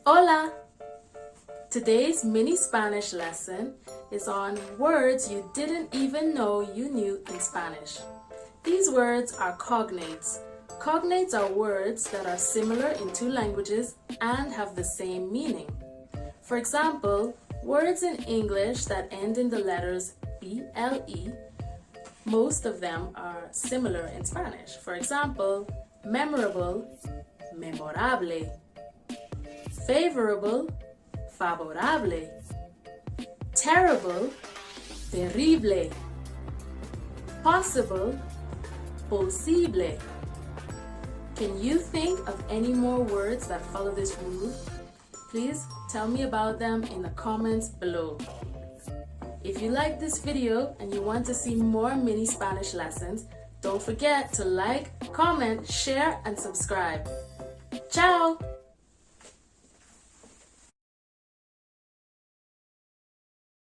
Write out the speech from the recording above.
Hola! Today's mini Spanish lesson is on words you didn't even know you knew in Spanish. These words are cognates. Cognates are words that are similar in two languages and have the same meaning. For example, words in English that end in the letters BLE, most of them are similar in Spanish. For example, memorable, memorable, favorable, favorable, terrible, terrible, possible, posible. Can you think of any more words that follow this rule? Please tell me about them in the comments below. If you like this video and you want to see more mini Spanish lessons, don't forget to like, comment, share, and subscribe.